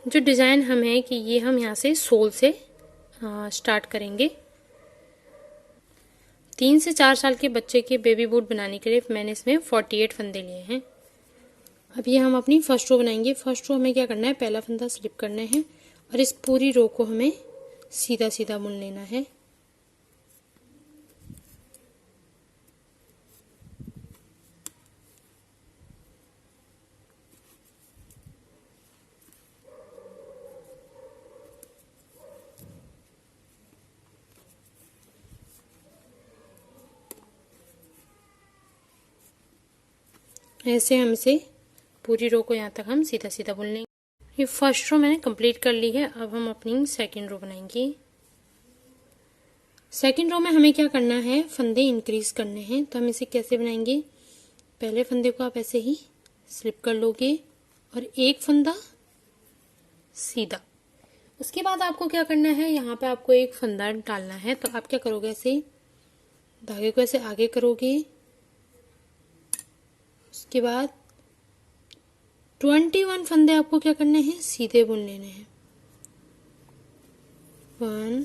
जो डिज़ाइन हम है कि ये हम यहाँ से सोल से स्टार्ट करेंगे। 3 से 4 साल के बच्चे के बेबी बूट बनाने के लिए मैंने इसमें 48 फंदे लिए हैं। अब ये हम अपनी फर्स्ट रो बनाएंगे। फर्स्ट रो हमें क्या करना है, पहला फंदा स्लिप करना है और इस पूरी रो को हमें सीधा सीधा बुन लेना है। ऐसे हम इसे पूरी रो को यहाँ तक हम सीधा सीधा बुन लेंगे। ये फर्स्ट रो मैंने कंप्लीट कर ली है। अब हम अपनी सेकंड रो बनाएंगे। सेकंड रो में हमें क्या करना है, फंदे इंक्रीज करने हैं। तो हम इसे कैसे बनाएंगे, पहले फंदे को आप ऐसे ही स्लिप कर लोगे और एक फंदा सीधा। उसके बाद आपको क्या करना है, यहाँ पे आपको एक फंदा डालना है। तो आप क्या करोगे, ऐसे धागे को ऐसे आगे करोगे। उसके बाद 21 फंदे आपको क्या करने हैं, सीधे बुन लेने हैं। 1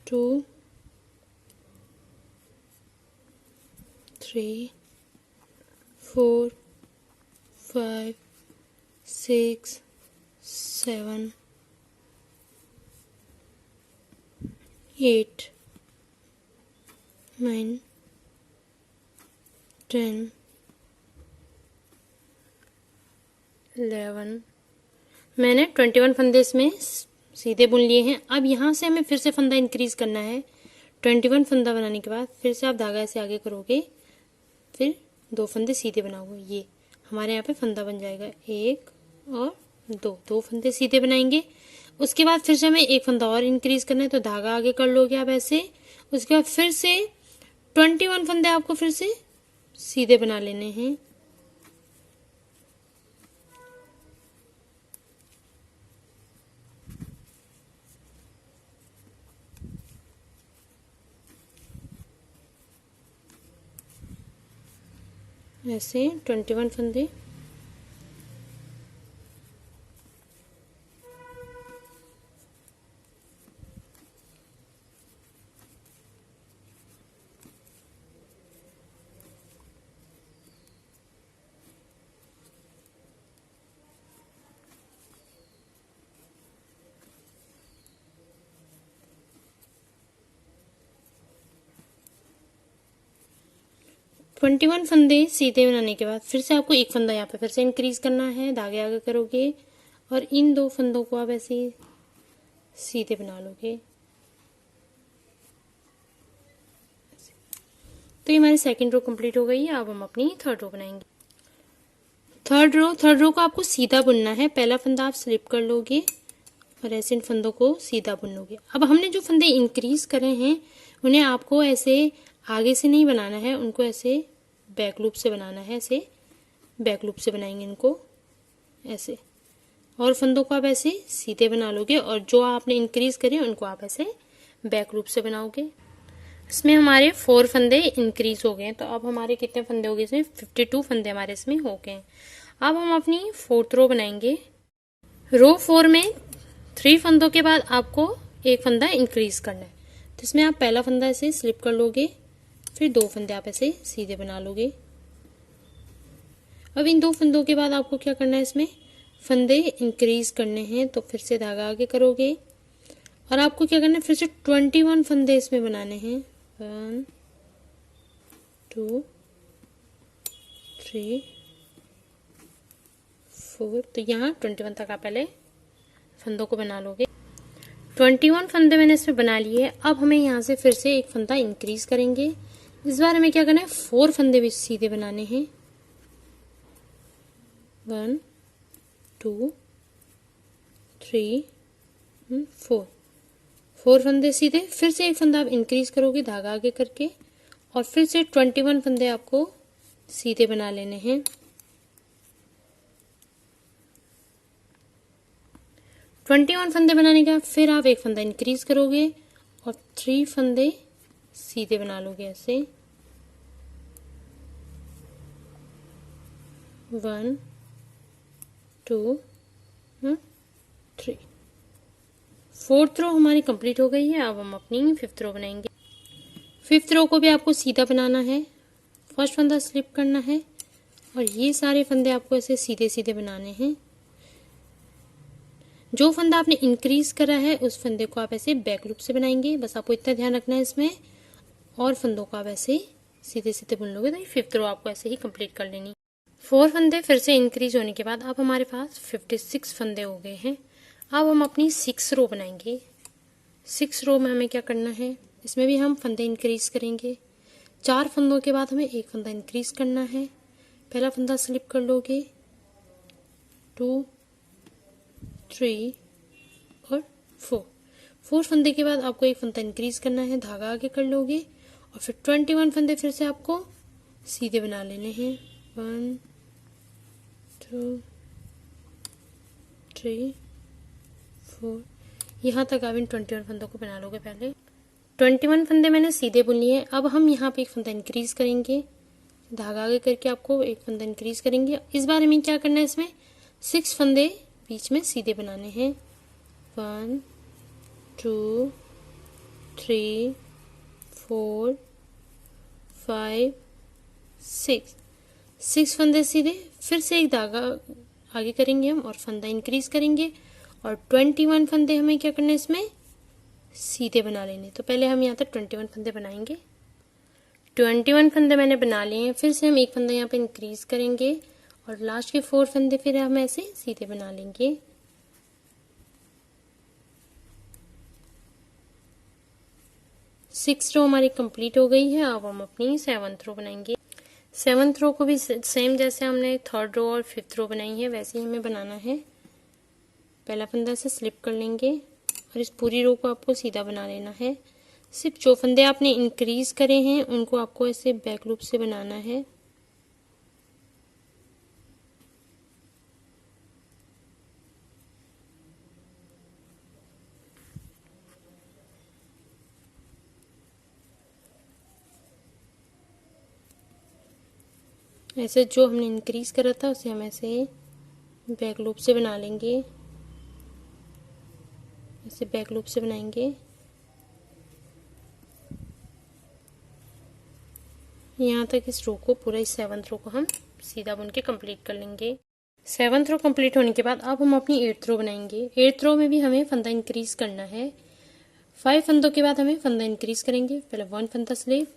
2 3 4 5 6 7 8 9 10 11। मैंने 21 फंदे इसमें सीधे बुन लिए हैं। अब यहाँ से हमें फिर से फंदा इंक्रीज करना है। 21 फंदा बनाने के बाद फिर से आप धागा ऐसे आगे करोगे, फिर 2 फंदे सीधे बनाओगे। ये हमारे यहाँ पे फंदा बन जाएगा 1 और 2 फंदे सीधे बनाएंगे। उसके बाद फिर से हमें एक फंदा और इंक्रीज करना है। तो धागा आगे कर लोगे आप ऐसे। उसके बाद फिर से 21 फंदे आपको फिर से सीधे बना लेने हैं। ऐसे 21 फंदे। ट्वेंटी वन फंदे सीधे बनाने के बाद फिर से आपको एक फंदा यहाँ पे फिर से इंक्रीज करना है। धागे आगे करोगे और इन 2 फंदों को आप ऐसे सीधे बना लोगे। तो ये हमारी सेकंड रो कंप्लीट हो गई है। अब हम अपनी थर्ड रो बनाएंगे। थर्ड रो को आपको सीधा बुनना है। पहला फंदा आप स्लिप कर लोगे और ऐसे इन फंदों को सीधा बुन लोगे। अब हमने जो फंदे इंक्रीज करे हैं उन्हें आपको ऐसे आगे से नहीं बनाना है, उनको ऐसे बैक लूप से बनाना है। ऐसे बैक लूप से बनाएंगे इनको ऐसे, और फंदों को आप ऐसे सीधे बना लोगे और जो आपने इंक्रीज करे उनको आप ऐसे बैक लूप से बनाओगे। इसमें हमारे 4 फंदे इंक्रीज हो गए हैं। तो अब हमारे कितने फंदे हो गए, इसमें 52 फंदे हमारे इसमें हो गए हैं। अब हम अपनी फोर्थ रो बनाएंगे। रो 4 में 3 फंदों के बाद आपको एक फंदा इंक्रीज करना है। तो इसमें आप पहला फंदा ऐसे स्लिप कर लोगे, फिर 2 फंदे आप ऐसे सीधे बना लोगे। अब इन 2 फंदों के बाद आपको क्या करना है, इसमें फंदे इंक्रीज करने हैं। तो फिर से धागा आगे करोगे और आपको क्या करना है, फिर से 21 फंदे इसमें बनाने हैं। 1 2 3 4। तो यहाँ 21 तक आप पहले फंदों को बना लोगे। 21 फंदे मैंने इसमें बना लिए। अब हमें यहाँ से फिर से एक फंदा इंक्रीज करेंगे। इस बार हमें क्या करना है, 4 फंदे भी सीधे बनाने हैं। 1 2 3 4 फंदे सीधे। फिर से एक फंदा आप इंक्रीज करोगे धागा आगे करके और फिर से 21 फंदे आपको सीधे बना लेने हैं। 21 फंदे बनाने के बाद फिर आप एक फंदा इंक्रीज करोगे और 3 फंदे सीधे बना लोगे ऐसे। 1 2 3। फोर्थ रो हमारी कंप्लीट हो गई है। अब हम अपनी फिफ्थ रो बनाएंगे। फिफ्थ रो को भी आपको सीधा बनाना है। फर्स्ट फंदा स्लिप करना है और ये सारे फंदे आपको ऐसे सीधे सीधे बनाने हैं। जो फंदा आपने इंक्रीज करा है उस फंदे को आप ऐसे बैक लूप से बनाएंगे। बस आपको इतना ध्यान रखना है इसमें, और फंदों को आप ऐसे सीधे सीधे बुन लोगे तो ये फिफ्थ रो आपको ऐसे ही कंप्लीट कर लेनी। 4 फंदे फिर से इंक्रीज होने के बाद अब हमारे पास 56 फंदे हो गए हैं। अब हम अपनी 6 रो बनाएंगे। 6 रो में हमें क्या करना है, इसमें भी हम फंदे इंक्रीज करेंगे। 4 फंदों के बाद हमें एक फंदा इंक्रीज करना है। पहला फंदा स्लिप कर लोगे, 2 3 और 4 फंदे के बाद आपको एक फंदा इंक्रीज करना है, धागा आगे कर लोगे और फिर 21 फंदे फिर से आपको सीधे बना लेने हैं। 1 2 3 4, यहाँ तक आप इन 21 फंदों को बना लोगे। पहले 21 फंदे मैंने सीधे बुन लिए। अब हम यहाँ पे एक फंदा इंक्रीज करेंगे, धागा आगे करके आपको एक फंदा इंक्रीज करेंगे। इस बार हमें क्या करना है, इसमें 6 फंदे बीच में सीधे बनाने हैं। 1 2 3 4 5 6 फंदे सीधे, फिर से एक धागा आगे करेंगे हम और फंदा इंक्रीज करेंगे और 21 फंदे हमें क्या करना है, इसमें सीधे बना लेने। तो पहले हम यहाँ तक 21 फंदे बनाएंगे। 21 फंदे मैंने बना लिए हैं। फिर से हम एक फंदा यहाँ पे इंक्रीज करेंगे और लास्ट के 4 फंदे फिर हम ऐसे सीधे बना लेंगे। सिक्स रो हमारी कंप्लीट हो गई है। अब हम अपनी 7th रो बनाएंगे। 7th रो को भी सेम जैसे हमने 3rd रो और 5th रो बनाई है वैसे ही हमें बनाना है। पहला फंदा से स्लिप कर लेंगे और इस पूरी रो को आपको सीधा बना लेना है। सिर्फ जो फंदे आपने इंक्रीज करे हैं उनको आपको ऐसे बैक लूप से बनाना है। ऐसे जो हमने इंक्रीज करा था उसे हम ऐसे बैक लूप से बना लेंगे। ऐसे बैक लूप से बनाएंगे। यहाँ तक इस रो को, पूरा इस 7th रो को हम सीधा बुन के कंप्लीट कर लेंगे। 7th रो कंप्लीट होने के बाद अब हम अपनी 8th रो बनाएंगे। 8th रो में भी हमें फंदा इंक्रीज करना है। 5 फंदों के बाद हमें फंदा इंक्रीज करेंगे। पहले 1 फंदा स्लिप,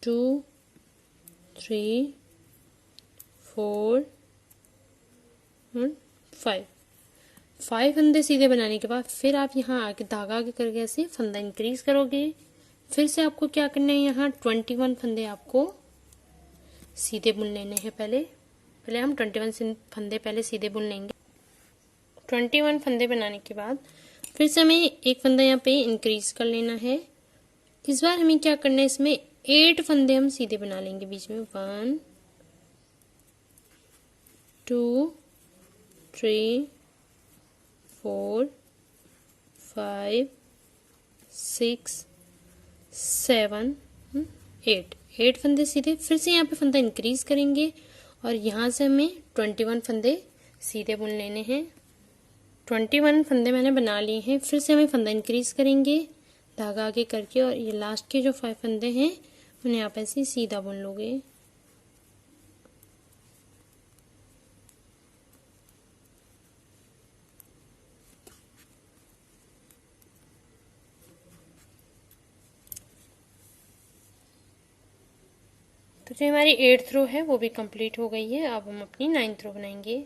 2 3 4 5 फंदे सीधे बनाने के बाद फिर आप यहाँ आगे धागा आगे करके ऐसे फंदा इंक्रीज करोगे। फिर से आपको क्या करना है, यहाँ 21 फंदे आपको सीधे बुन लेने हैं। पहले हम 21 फंदे पहले सीधे बुन लेंगे। 21 फंदे बनाने के बाद फिर से हमें एक फंदा यहाँ पे इंक्रीज कर लेना है। इस बार हमें क्या करना है, इसमें 8 फंदे हम सीधे बना लेंगे बीच में। 1 2 3 4 5 6 7 8 फंदे सीधे। फिर से यहाँ पे फंदा इंक्रीज करेंगे और यहाँ से हमें 21 फंदे सीधे बुन लेने हैं। 21 फंदे मैंने बना लिए हैं। फिर से हमें फंदा इंक्रीज करेंगे धागा आगे करके और ये लास्ट के जो 5 फंदे हैं उन्हें आप ऐसे सीधा बुन लोगे। तो जो हमारी 8th रो है वो भी कंप्लीट हो गई है। अब हम अपनी 9th रो बनाएंगे।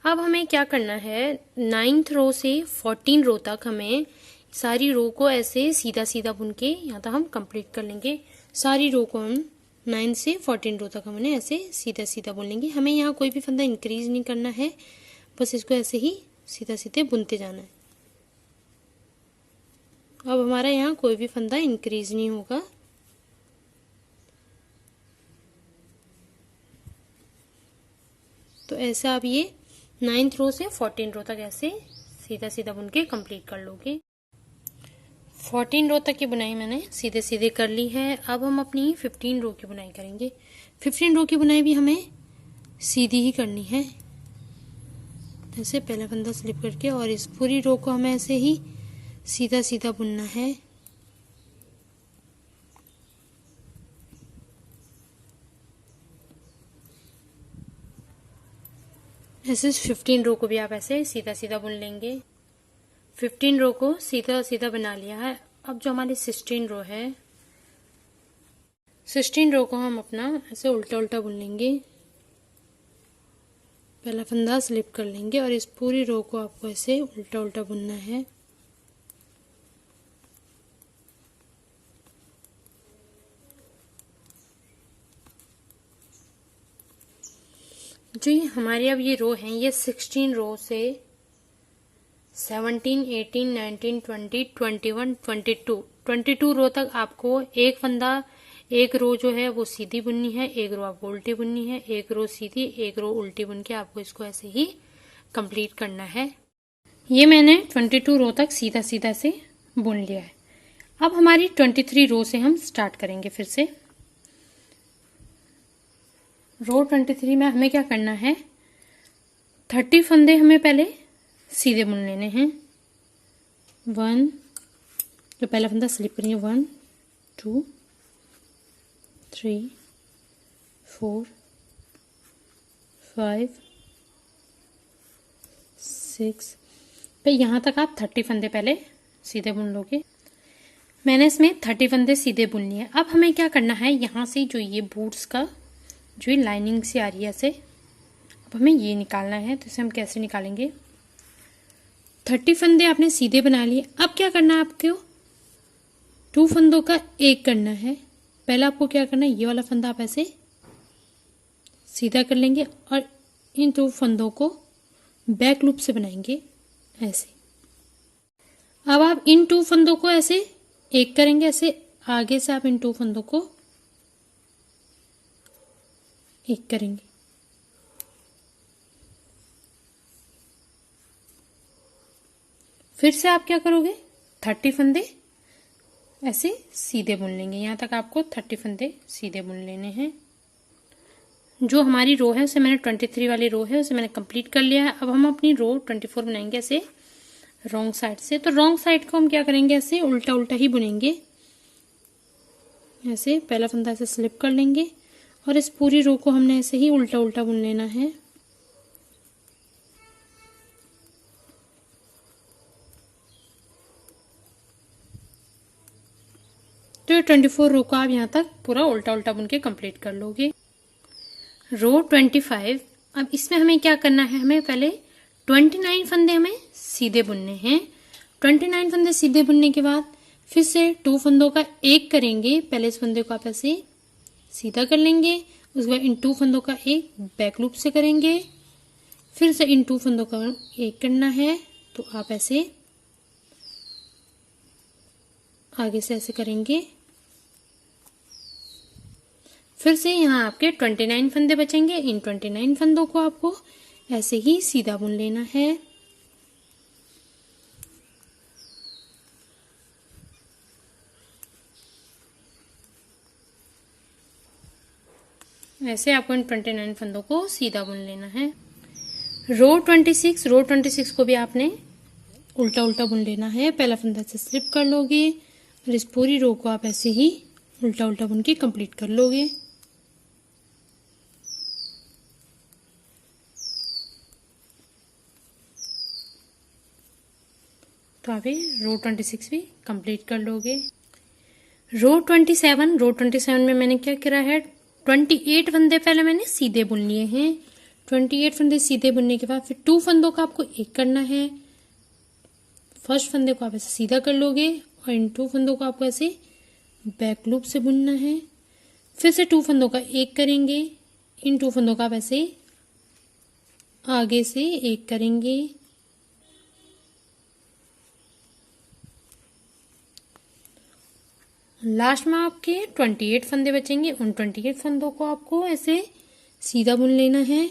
अब हमें क्या करना है, 9th रो से 14 रो तक हमें सारी रो को ऐसे सीधा सीधा बुन के यहाँ तक हम कंप्लीट कर लेंगे। सारी रो को हम 9 से 14 रो तक हमने ऐसे सीधा सीधा बुन लेंगे। हमें यहाँ कोई भी फंदा इंक्रीज नहीं करना है, बस इसको ऐसे ही सीधा सीधे बुनते जाना है। अब हमारा यहाँ कोई भी फंदा इंक्रीज नहीं होगा। तो ऐसे आप ये 9th रो से 14 रो तक ऐसे सीधा सीधा बुन के कंप्लीट कर लोगे। 14 रो तक की बुनाई मैंने सीधे सीधे कर ली है। अब हम अपनी 15 रो की बुनाई करेंगे। 15 रो की बुनाई भी हमें सीधी ही करनी है। ऐसे पहला फंदा स्लिप करके और इस पूरी रो को हमें ऐसे ही सीधा सीधा बुनना है। ऐसे 15 रो को भी आप ऐसे सीधा सीधा बुन लेंगे। 15 रो को सीधा सीधा बना लिया है। अब जो हमारी 16 रो है, 16 रो को हम अपना ऐसे उल्टा उल्टा बुन लेंगे। पहला फंदा स्लिप कर लेंगे और इस पूरी रो को आपको ऐसे उल्टा उल्टा बुनना है। जी हमारी अब ये रो है, ये 16 रो से 17, 18, 19, 20, 21, 22 रो तक आपको एक फंदा, एक रो जो है वो सीधी बुननी है, एक रो आपको उल्टी बुननी है, एक रो सीधी, एक रो उल्टी बुन के आपको इसको ऐसे ही कंप्लीट करना है। ये मैंने 22 रो तक सीधा सीधा से बुन लिया है। अब हमारी 23 रो से हम स्टार्ट करेंगे फिर से। रो 23 में हमें क्या करना है, 30 फंदे हमें पहले सीधे बुन लेने हैं। 1, जो पहला फंदा स्लिप करेंगे, 1, 2, 3, 4, 5, 6 पे यहाँ तक आप 30 फंदे पहले सीधे बुन लोगे। मैंने इसमें 30 फंदे सीधे बुन लिए। अब हमें क्या करना है, यहाँ से जो ये बूट्स का जो लाइनिंग सी आ रही है ऐसे, अब हमें ये निकालना है। तो इसे हम कैसे निकालेंगे, 30 फंदे आपने सीधे बना लिए। अब क्या करना है आपको, 2 फंदों का एक करना है। पहले आपको क्या करना है, ये वाला फंदा आप ऐसे सीधा कर लेंगे और इन 2 फंदों को बैक लूप से बनाएंगे ऐसे। अब आप इन 2 फंदों को ऐसे एक करेंगे, ऐसे आगे से आप इन 2 फंदों को एक करेंगे। फिर से आप क्या करोगे, 30 फंदे ऐसे सीधे बुन लेंगे। यहां तक आपको 30 फंदे सीधे बुन लेने हैं। जो हमारी रो है उसे मैंने 23 वाली रो है उसे मैंने कंप्लीट कर लिया है। अब हम अपनी रो 24 बनाएंगे ऐसे रॉन्ग साइड से। तो रॉन्ग साइड को हम क्या करेंगे, ऐसे उल्टा उल्टा ही बुनेंगे। ऐसे पहला फंदा ऐसे स्लिप कर लेंगे और इस पूरी रो को हमने ऐसे ही उल्टा उल्टा बुन लेना है। तो ये 24 रो को आप यहाँ तक पूरा उल्टा उल्टा बुन के कंप्लीट कर लोगे। रो 25, अब इसमें हमें क्या करना है, हमें पहले 29 फंदे हमें सीधे बुनने हैं। 29 फंदे सीधे बुनने के बाद फिर से 2 फंदों का एक करेंगे। पहले इस फंदे को आप ऐसे सीधा कर लेंगे, उसके बाद इन 2 फंदों का एक बैक लूप से करेंगे। फिर से इन 2 फंदों का एक करना है, तो आप ऐसे आगे से ऐसे करेंगे। फिर से यहाँ आपके 29 फंदे बचेंगे। इन 29 फंदों को आपको ऐसे ही सीधा बुन लेना है। ऐसे आपको इन 29 फंदों को सीधा बुन लेना है। रो 26 को भी आपने उल्टा उल्टा बुन लेना है। पहला फंदा से स्लिप कर लोगे और इस पूरी रो को आप ऐसे ही उल्टा उल्टा बुन के कंप्लीट कर लोगे। तो आप रो 26 भी कंप्लीट कर लोगे। रो 27 में मैंने क्या करा है, 28 फंदे पहले मैंने सीधे बुन लिए हैं। 28 फंदे सीधे बुनने के बाद फिर 2 फंदों का आपको एक करना है। फर्स्ट फंदे को आप ऐसे सीधा कर लोगे और इन 2 फंदों को आपको ऐसे बैक लूप से बुनना है। फिर से 2 फंदों का एक करेंगे। इन 2 फंदों का आप ऐसे आगे से एक करेंगे। लास्ट में आपके 28 फंदे बचेंगे। उन 28 फंदों को आपको ऐसे सीधा बुन लेना है।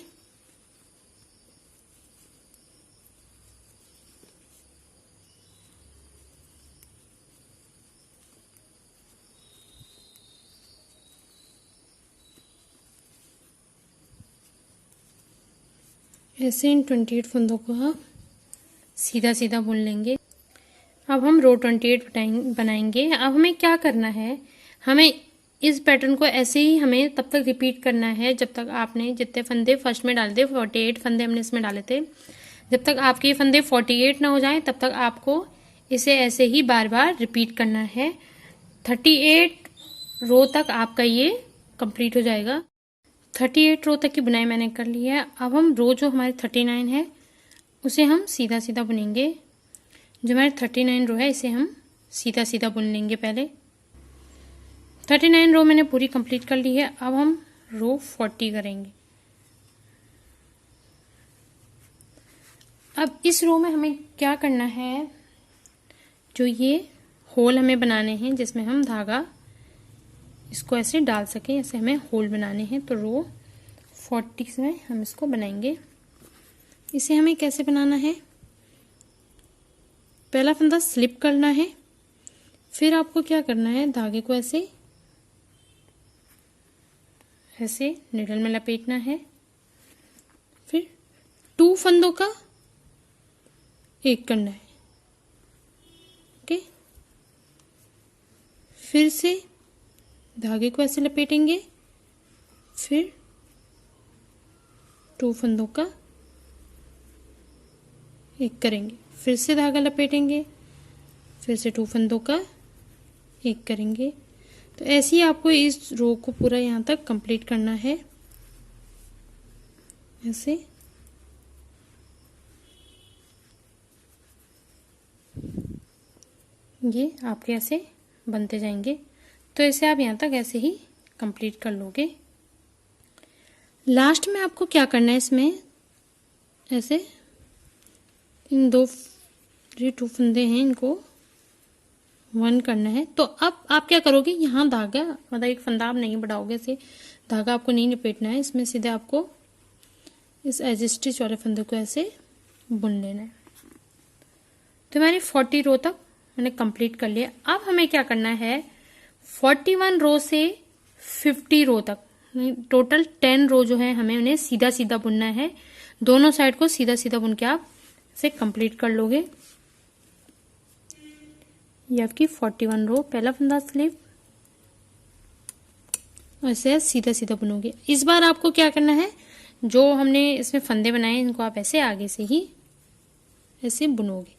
ऐसे इन 28 फंदों को आप सीधा सीधा बुन लेंगे। अब हम रो 28 बनाएंगे। अब हमें क्या करना है, हमें इस पैटर्न को ऐसे ही हमें तब तक रिपीट करना है जब तक आपने जितने फंदे फर्स्ट में डाले थे, 48 फंदे हमने इसमें डाले थे, जब तक आपके ये फंदे 48 ना हो जाएं तब तक आपको इसे ऐसे ही बार बार रिपीट करना है। 38 रो तक आपका ये कंप्लीट हो जाएगा। 38 रो तक की बुनाई मैंने कर ली है। अब हम रो जो हमारे 39 है उसे हम सीधा सीधा बुनेंगे। जो हमारे 39 रो है इसे हम सीधा सीधा बुन लेंगे। पहले 39 रो मैंने पूरी कंप्लीट कर ली है। अब हम रो 40 करेंगे। अब इस रो में हमें क्या करना है, जो ये होल हमें बनाने हैं जिसमें हम धागा इसको ऐसे डाल सकें, ऐसे हमें होल बनाने हैं। तो रो 40 में हम इसको बनाएंगे। इसे हमें कैसे बनाना है, पहला फंदा स्लिप करना है, फिर आपको क्या करना है, धागे को ऐसे ऐसे निडल में लपेटना है, फिर 2 फंदों का एक करना है। ओके, फिर से धागे को ऐसे लपेटेंगे, फिर 2 फंदों का एक करेंगे, फिर से धागा लपेटेंगे, फिर से 2 फंदों का एक करेंगे। तो ऐसे ही आपको इस रो को पूरा यहाँ तक कंप्लीट करना है। ऐसे ये आपके ऐसे बनते जाएंगे। तो इसे आप यहाँ तक ऐसे ही कंप्लीट कर लोगे। लास्ट में आपको क्या करना है, इसमें ऐसे इन 2 फंदे हैं इनको 1 करना है। तो अब आप क्या करोगे, यहाँ धागा मतलब एक फंदा आप नहीं बढ़ाओगे, ऐसे धागा आपको नहीं लपेटना है, इसमें सीधे आपको इस एज स्टिच वाले फंदे को ऐसे बुन लेना है। तो मैंने 40 रो तक मैंने कंप्लीट कर लिया। अब हमें क्या करना है, 41 रो से 50 रो तक टोटल 10 रो जो है हमें उन्हें सीधा सीधा बुनना है। दोनों साइड को सीधा सीधा बुन के आप इसे कंप्लीट कर लोगे। ये आपकी 41 रो, पहला फंदा स्लिप, ऐसे सीधा सीधा बुनोगे। इस बार आपको क्या करना है, जो हमने इसमें फंदे बनाए इनको आप ऐसे आगे से ही ऐसे बुनोगे।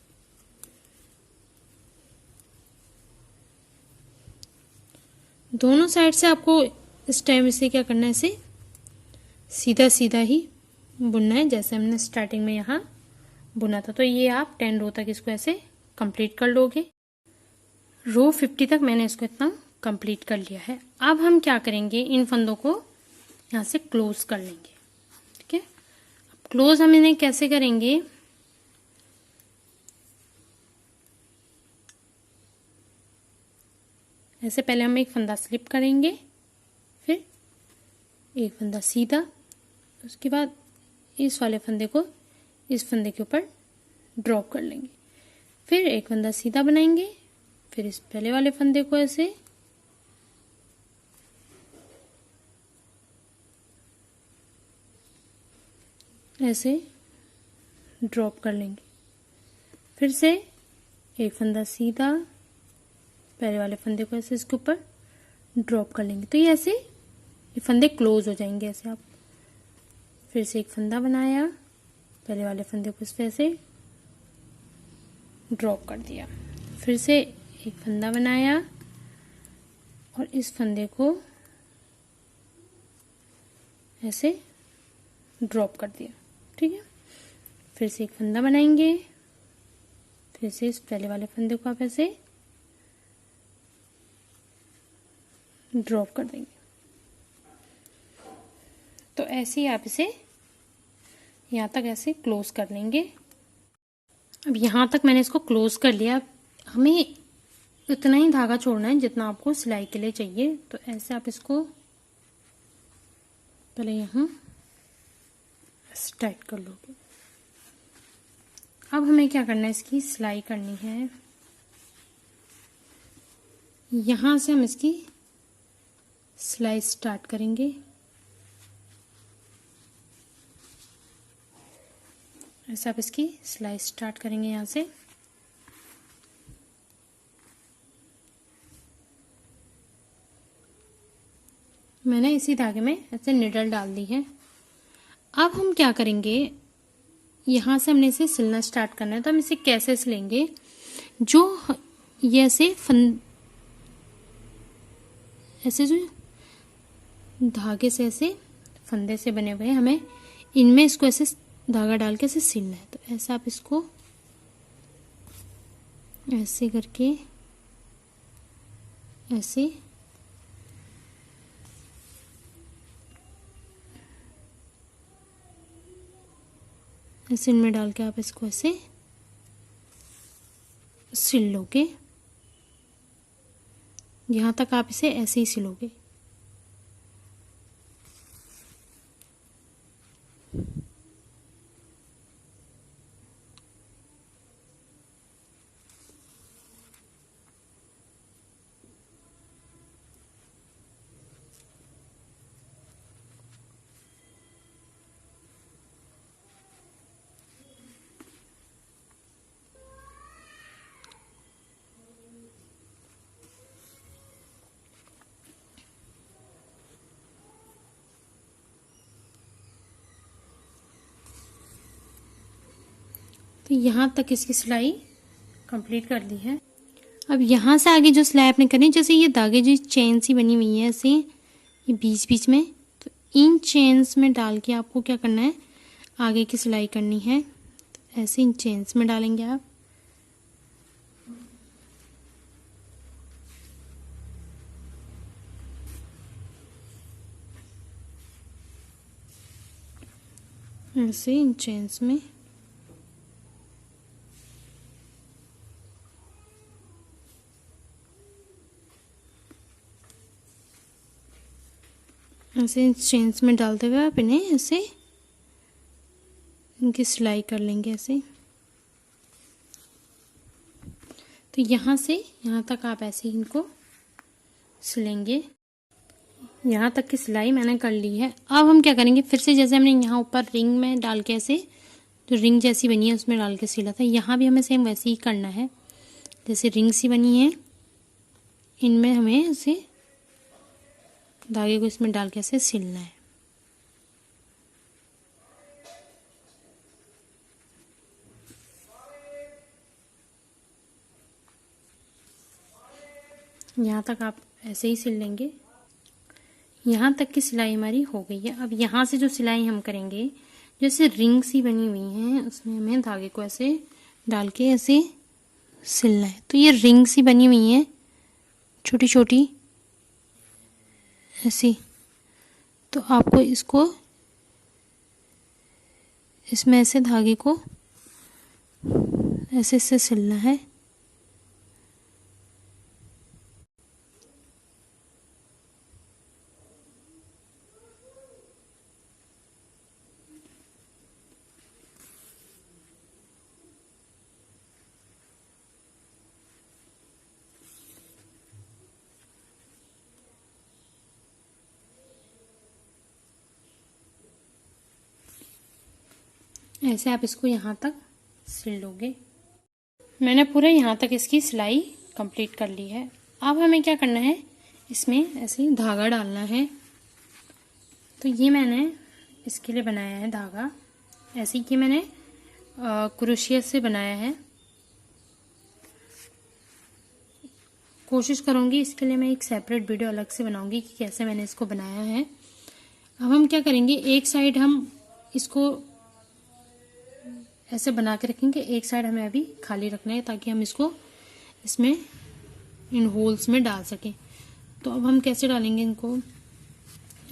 दोनों साइड से आपको इस टाइम इसे क्या करना है, इसे सीधा सीधा ही बुनना है जैसे हमने स्टार्टिंग में यहाँ बुना था। तो ये आप 10 रो तक इसको ऐसे कंप्लीट कर लोगे। रो 50 तक मैंने इसको इतना कंप्लीट कर लिया है। अब हम क्या करेंगे, इन फंदों को यहाँ से क्लोज कर लेंगे। ठीक है, अब क्लोज हम इन्हें कैसे करेंगे, ऐसे पहले हम एक फंदा स्लिप करेंगे, फिर एक फंदा सीधा, उसके बाद इस वाले फंदे को इस फंदे के ऊपर ड्रॉप कर लेंगे, फिर एक फंदा सीधा बनाएंगे, फिर इस पहले वाले फंदे को ऐसे ऐसे ड्रॉप कर लेंगे, फिर से एक फंदा सीधा, पहले वाले फंदे को ऐसे इसके ऊपर ड्रॉप कर लेंगे। तो ये ऐसे ये फंदे क्लोज हो जाएंगे। ऐसे आप फिर से एक फंदा बनाया, पहले वाले फंदे को इस पे ऐसे ड्रॉप कर दिया, फिर से एक फंदा बनाया और इस फंदे को ऐसे ड्रॉप कर दिया। ठीक है, फिर से एक फंदा बनाएंगे, फिर से इस पहले वाले फंदे को आप ऐसे ड्रॉप कर देंगे। तो ऐसे ही आप इसे यहाँ तक ऐसे क्लोज कर लेंगे। अब यहाँ तक मैंने इसको क्लोज कर लिया। हमें उतना ही धागा छोड़ना है जितना आपको सिलाई के लिए चाहिए। तो ऐसे आप इसको पहले यहाँ ऐसे टाइट कर लोगे। अब हमें क्या करना है, इसकी सिलाई करनी है। यहाँ से हम इसकी सिलाई स्टार्ट करेंगे। ऐसे आप इसकी सिलाई स्टार्ट करेंगे यहाँ से। मैंने इसी धागे में ऐसे निडल डाल दी है। अब हम क्या करेंगे, यहाँ से हमने इसे सिलना स्टार्ट करना है। तो हम इसे कैसे सिलेंगे, जो ये ऐसे जो धागे से ऐसे फंदे से बने हुए हैं, हमें इनमें इसको ऐसे धागा डाल के ऐसे सिलना है। तो ऐसा आप इसको ऐसे करके ऐसे ऐसे इनमें डाल के आप इसको ऐसे सिल लोगे। यहाँ तक आप इसे ऐसे ही सिलोगे। तो यहाँ तक इसकी सिलाई कंप्लीट कर दी है। अब यहाँ से आगे जो सिलाई आपने करनी, जैसे ये धागे जो चेन सी बनी हुई है ऐसे ये बीच बीच में, तो इन चेन्स में डाल के आपको क्या करना है, आगे की सिलाई करनी है। तो ऐसे इन चेन्स में डालेंगे आप। ऐसे इन चेन्स में ऐसे इन चेन्स में डालते हुए आप इन्हें ऐसे इनकी सिलाई कर लेंगे ऐसे। तो यहाँ से यहाँ तक आप ऐसे इनको सिलेंगे। यहाँ तक की सिलाई मैंने कर ली है। अब हम क्या करेंगे, फिर से जैसे हमने यहाँ ऊपर रिंग में डाल के ऐसे जो रिंग जैसी बनी है उसमें डाल के सिला था, यहाँ भी हमें सेम वैसे ही करना है। जैसे रिंग सी बनी है, इनमें हमें ऐसे धागे को इसमें डाल के ऐसे सिलना है। यहाँ तक आप ऐसे ही सिल लेंगे। यहाँ तक की सिलाई हमारी हो गई है। अब यहाँ से जो सिलाई हम करेंगे, जैसे रिंग सी बनी हुई है उसमें हमें धागे को ऐसे डाल के ऐसे सिलना है। तो ये रिंग सी बनी हुई है छोटी छोटी ऐसी, तो आपको इसको इसमें ऐसे धागे को ऐसे से सिलना है। ऐसे आप इसको यहाँ तक सिल लोगे। मैंने पूरे यहाँ तक इसकी सिलाई कंप्लीट कर ली है। अब हमें क्या करना है, इसमें ऐसे धागा डालना है। तो ये मैंने इसके लिए बनाया है धागा, ऐसे ही कि मैंने क्रोशिया से बनाया है। कोशिश करूँगी इसके लिए मैं एक सेपरेट वीडियो अलग से बनाऊँगी कि कैसे मैंने इसको बनाया है। अब हम क्या करेंगे, एक साइड हम इसको ऐसे बना के रखेंगे, एक साइड हमें अभी खाली रखना है ताकि हम इसको इसमें इन होल्स में डाल सकें। तो अब हम कैसे डालेंगे इनको,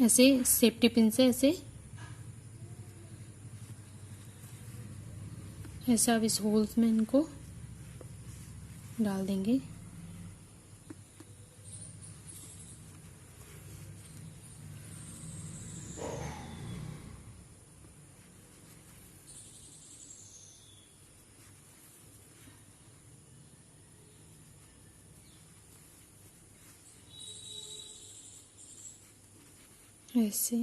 ऐसे सेफ्टी पिन से ऐसे ऐसा अब इस होल्स में इनको डाल देंगे। ऐसे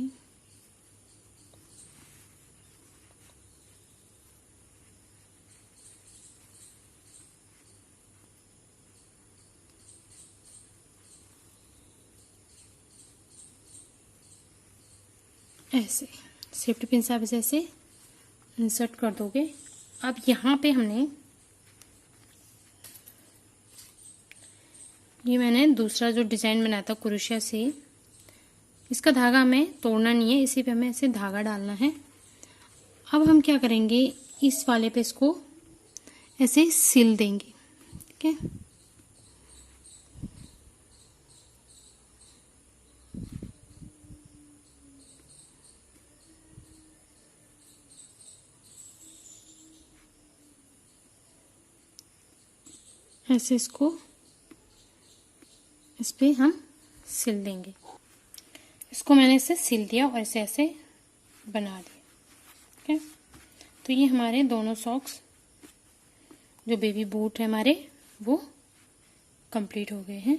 ऐसे सेफ्टी पिन से आप इसे ऐसे इंसर्ट कर दोगे। अब यहाँ पे हमने ये मैंने दूसरा जो डिज़ाइन बनाया था क्रोशिया से, इसका धागा हमें तोड़ना नहीं है, इसी पे हमें ऐसे धागा डालना है। अब हम क्या करेंगे, इस वाले पे इसको ऐसे सिल देंगे। ठीक है, ऐसे इसको इस पे हम सिल देंगे। इसको मैंने इसे सिल दिया और इसे ऐसे बना दिया। ठीक है, तो ये हमारे दोनों सॉक्स जो बेबी बूट है हमारे वो कंप्लीट हो गए हैं।